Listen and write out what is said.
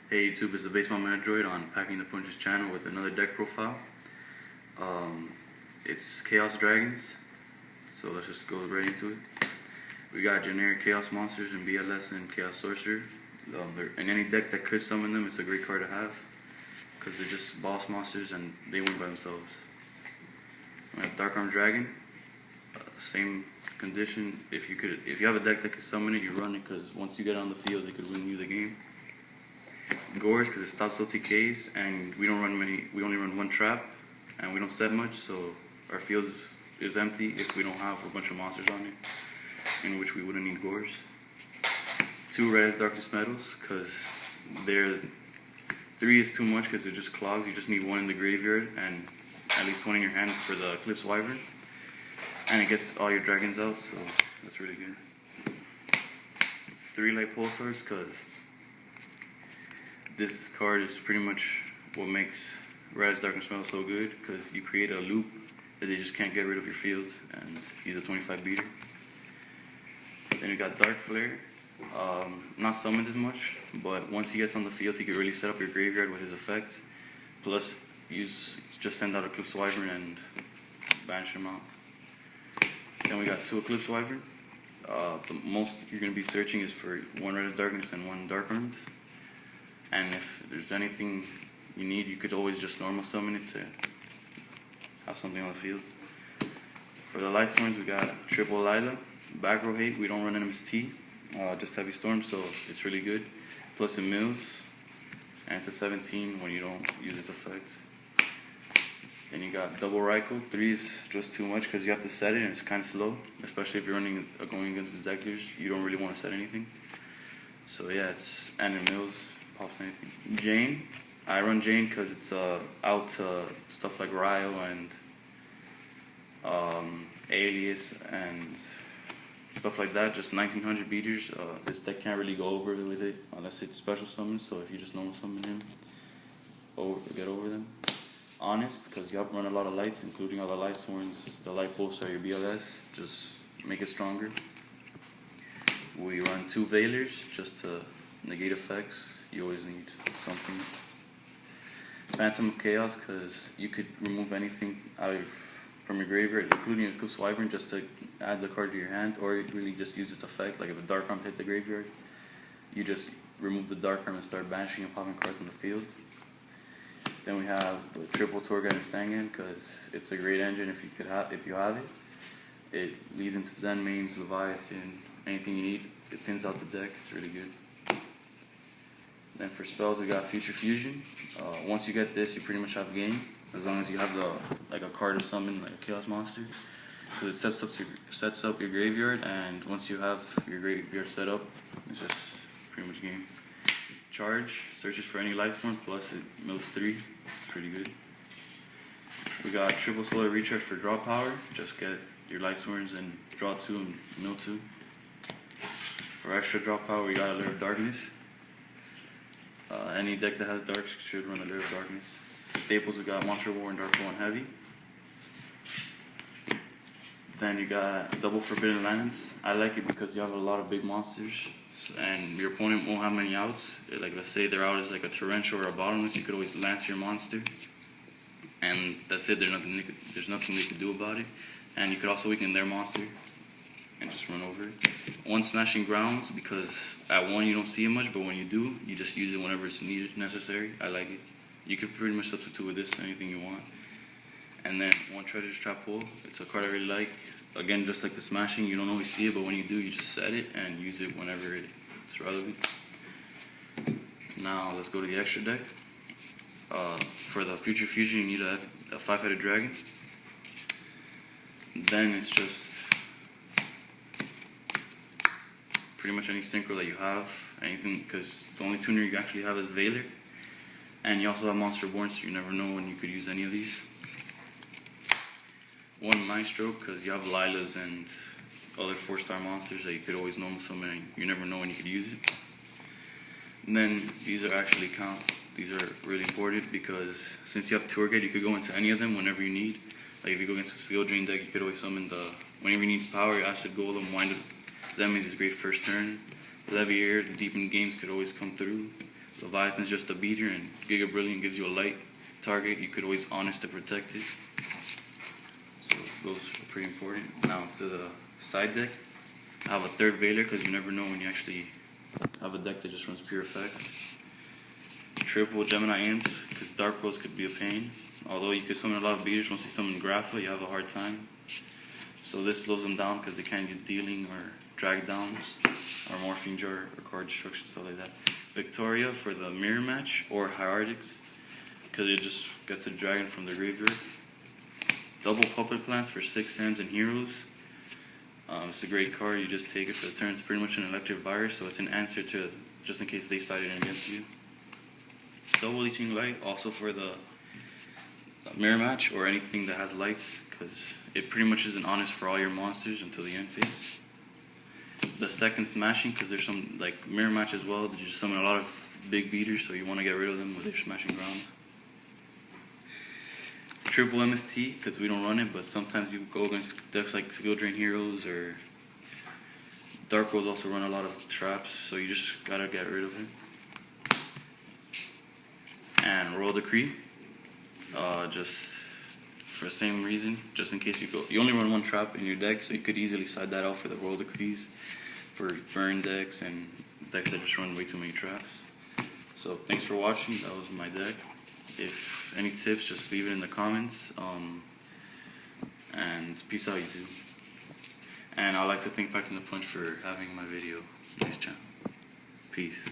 Hey YouTube, it's the Baseball Android on Packing the Punches channel with another deck profile. It's Chaos Dragons, so let's just go right into it. We got generic Chaos Monsters and BLS and Chaos Sorcerer. In any deck that could summon them, it's a great card to have because they're just boss monsters and they win by themselves. We have Dark Arm Dragon, same condition. If you have a deck that could summon it, you run it because once you get on the field, it could win you the game. Gores because it stops OTKs, and we don't run many. We only run one trap, and we don't set much, so our field is empty if we don't have a bunch of monsters on it, in which we wouldn't need Gores. 2 red Darkness Metals because 3 is too much because it just clogs. You just need 1 in the graveyard and at least 1 in your hand for the Eclipse Wyvern, and it gets all your dragons out, so that's really good. 3 Light Pulsars because this card is pretty much what makes Rad's Darkness Metal so good, because you create a loop that they just can't get rid of your field, and he's a 25 beater. Then you got Dark Flare, not summoned as much, but once he gets on the field he can really set up your graveyard with his effect, plus just send out Eclipse Wyvern and banish him out. Then we got 2 Eclipse Wyvern. The most you're going to be searching is for 1 Red Darkness and 1 Dark Armed. And if there's anything you need, you could always just normal summon it to have something on the field. For the Light Storms, we got triple Lila, back row hate. We don't run NMST, just Heavy Storm, so it's really good. Plus it mills, and it's a 17 when you don't use its effects. Then you got double Raikou. 3 is just too much because you have to set it and it's kind of slow, especially if you're going against Executors. You don't really want to set anything. So yeah, and it mills. Pops anything. Jane, I run Jane because it's out to stuff like Ryo and Alias and stuff like that. Just 1900 beaters. This deck can't really go over with it unless it's special summons. So if you just normal summon him, get over them. Honest, because you have to run a lot of lights, including all the Light Sworns. The Light Pulse are your BLS. Just make it stronger. We run 2 Veilers just to negate effects. You always need something. Phantom of Chaos, because you could remove anything from your graveyard, including a Eclipse Wyvern, just to add the card to your hand, or you really just use its effect. Like if a Dark Arm hit the graveyard, you just remove the Dark Arm and start banishing and popping cards on the field. Then we have the triple Torghast and Sangan, because it's a great engine if you have it. It leads into Zen mains, Leviathan, anything you need. It thins out the deck. It's really good. Then for spells, we got Future Fusion. Once you get this, you pretty much have a game, as long as you have a card to summon, like a Chaos Monster. So it sets up your graveyard, and once you have your graveyard set up, it's just pretty much game. Charge searches for any Light Storm, plus it mills 3. It's pretty good. We got triple Solar Recharge for draw power. Just get your Light Storms and draw 2 and mill 2. For extra draw power, we got a Lair of Darkness. Any deck that has darks should run a Lair of Darkness. Staples, we got Monster War and Dark Bow and Heavy. Then you got double Forbidden Lands. I like it because you have a lot of big monsters and your opponent won't have many outs. Like let's say their out is like a Torrential or a Bottomless, you could always lance your monster. And that's it, there's nothing they can do about it. And you could also weaken their monster and just run over it. 1 Smashing Grounds, because at 1 you don't see it much, but when you do, you just use it whenever it's necessary. I like it. You could pretty much substitute with this anything you want. And then 1 Treasure Trap Hole. It's a card I really like. Again, just like the Smashing, you don't always see it, but when you do, you just set it and use it whenever it's relevant. Now let's go to the extra deck. For the Future Fusion, you need a 5-headed dragon. Then it's just pretty much any synchro that you have, anything, because the only tuner you actually have is Veiler, and you also have Monster Born, so you never know when you could use any of these. 1 Maestro, because you have Lilas and other 4-star monsters that you could always normal summon, and you never know when you could use it. And then these are actually count. These are really important because since you have Torghast, you could go into any of them whenever you need. Like if you go against the Skill Drain deck, you could always summon whenever you need power, you Acid Golem, Wind Up. That means it's great first turn. Leviair, the deep in games could always come through. Leviathan's just a beater, and Giga Brilliant gives you a light target. You could always honest to protect it. So those are pretty important. Now to the side deck. I have a third Veiler because you never know when you actually have a deck that just runs pure effects. Triple Gemini Imps because Dark Rolls could be a pain. Although you could summon a lot of beaters, once you summon Grapha, you have a hard time. So this slows them down because they can't get dealing or drag downs, or Morphine Jar or card destruction, stuff like that. Victoria for the mirror match, or Hierarchics because it just gets a dragon from the graveyard. Double Puppet Plants for 6 Sands and Heroes. It's a great card, you just take it for the turn. It's pretty much an electric virus, so it's an answer to just in case they sided in against you. Double Leeching Light, also for the mirror match or anything that has lights, because it pretty much isn't honest for all your monsters until the end phase. The second Smashing, because there's some like mirror match as well, you just summon a lot of big beaters, so you want to get rid of them with your Smashing Ground. Triple MST, because we don't run it, but sometimes you go against decks like Skill Drain Heroes or Dark Rolls also run a lot of traps, so you just gotta get rid of it. And Royal Decree, just for the same reason, just in case you only run one trap in your deck, so you could easily side that out for the Royal Decrees, for burn decks and decks that just run way too many traps. So thanks for watching, that was my deck. If any tips, just leave it in the comments. And peace out, YouTube. And I'd like to thank Packing the Punch for having my video on his channel. Peace.